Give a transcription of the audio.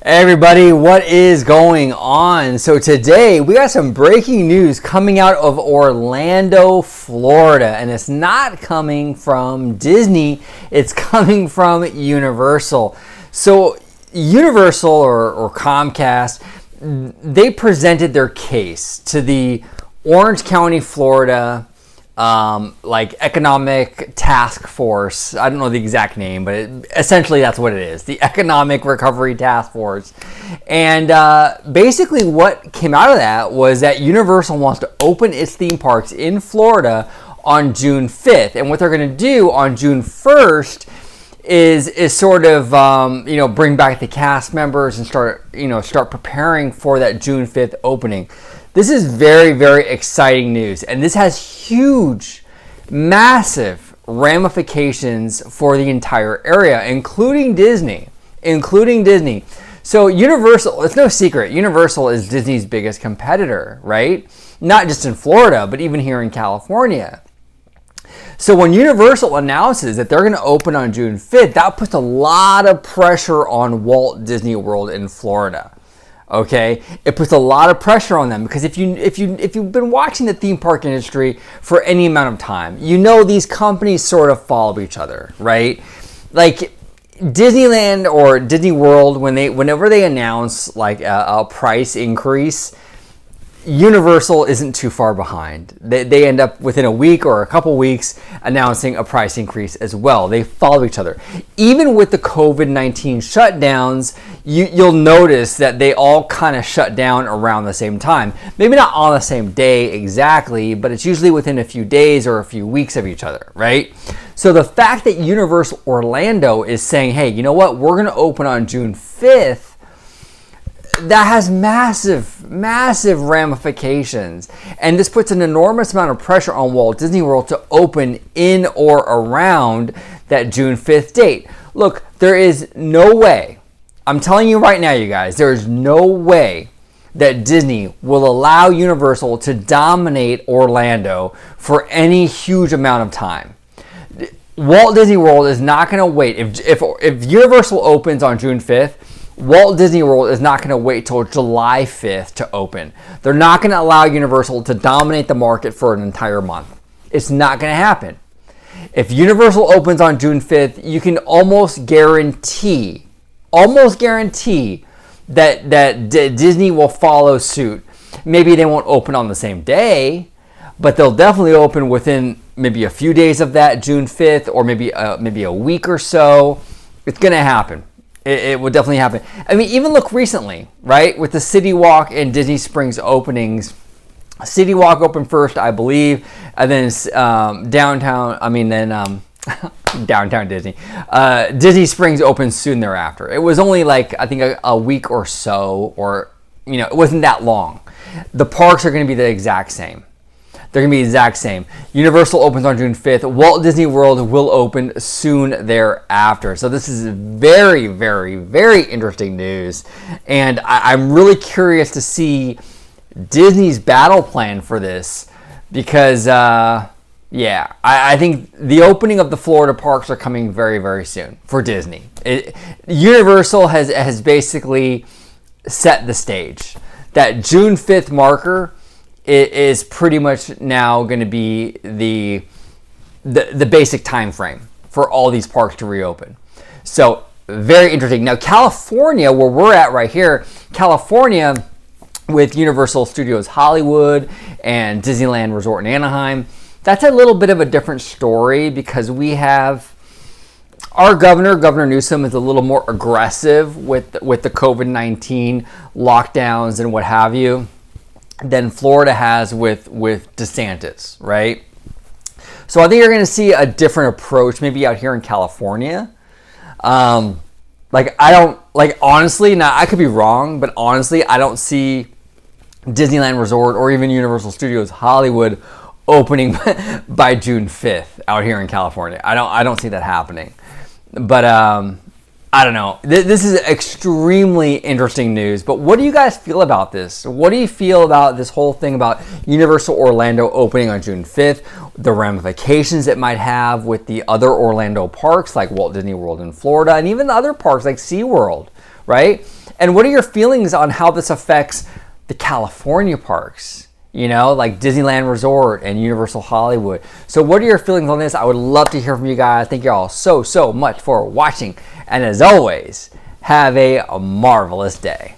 Hey everybody, what is going on? So today we got some breaking news coming out of Orlando, Florida, and it's not coming from Disney, it's coming from Universal. So Universal or Comcast, they presented their case to the Orange County, Florida economic task force. I don't know the exact name, but essentially that's what it is, the Economic Recovery Task Force. And basically what came out of that was that Universal wants to open its theme parks in Florida on June 5th. And what they're going to do on June 1st is sort of bring back the cast members and start preparing for that June 5th opening. This is very, very exciting news, and this has huge, massive ramifications for the entire area, including Disney. So Universal, it's no secret, Universal is Disney's biggest competitor, right? Not just in Florida, but even here in California. So when Universal announces that they're going to open on June 5th, that puts a lot of pressure on Walt Disney World in Florida. Okay, it puts a lot of pressure on them because if you've been watching the theme park industry for any amount of time, you know these companies sort of follow each other, right? Like Disneyland or Disney World, whenever they announce like a price increase, Universal isn't too far behind. They end up within a week or a couple weeks announcing a price increase as well. They follow each other. Even with the COVID-19 shutdowns, you'll notice that they all kind of shut down around the same time. Maybe not on the same day exactly, but it's usually within a few days or a few weeks of each other, right? So the fact that Universal Orlando is saying, hey, you know what, we're going to open on June 5th, that has massive, massive ramifications. And this puts an enormous amount of pressure on Walt Disney World to open in or around that June 5th date. Look, there is no way, I'm telling you right now, you guys, there is no way that Disney will allow Universal to dominate Orlando for any huge amount of time. Walt Disney World is not going to wait. If Universal opens on June 5th, Walt Disney World is not going to wait till July 5th to open. They're not going to allow Universal to dominate the market for an entire month. It's not going to happen. If Universal opens on June 5th, you can almost guarantee that Disney will follow suit. Maybe they won't open on the same day, but they'll definitely open within maybe a few days of that June 5th or maybe a week or so. It's going to happen. It would definitely happen. I mean, even look recently, right? With the City Walk and Disney Springs openings. City Walk opened first, I believe, and then downtown Disney. Disney Springs opened soon thereafter. It was only like, I think a week or so, or, it wasn't that long. The parks are going to be the exact same. They're going to be the exact same. Universal opens on June 5th. Walt Disney World will open soon thereafter. So this is very, very, very interesting news. And I'm really curious to see Disney's battle plan for this because, I think the opening of the Florida parks are coming very, very soon for Disney. Universal has basically set the stage. That June 5th marker, it is pretty much now going to be the basic time frame for all these parks to reopen. So very interesting. Now California, where we're at right here, California with Universal Studios Hollywood and Disneyland Resort in Anaheim, that's a little bit of a different story because we have our Governor Newsom is a little more aggressive with the COVID-19 lockdowns and what have you than Florida has with DeSantis, right? So I think you're going to see a different approach maybe out here in California. Honestly, now I could be wrong, but honestly, I don't see Disneyland Resort or even Universal Studios Hollywood opening by June 5th out here in California. I don't see that happening. But I don't know. This is extremely interesting news, but what do you guys feel about this? What do you feel about this whole thing about Universal Orlando opening on June 5th, the ramifications it might have with the other Orlando parks like Walt Disney World in Florida, and even the other parks like SeaWorld, right? And what are your feelings on how this affects the California parks? You know, like Disneyland Resort and Universal Hollywood. So what are your feelings on this? I would love to hear from you guys. Thank you all so much for watching. And as always, have a marvelous day.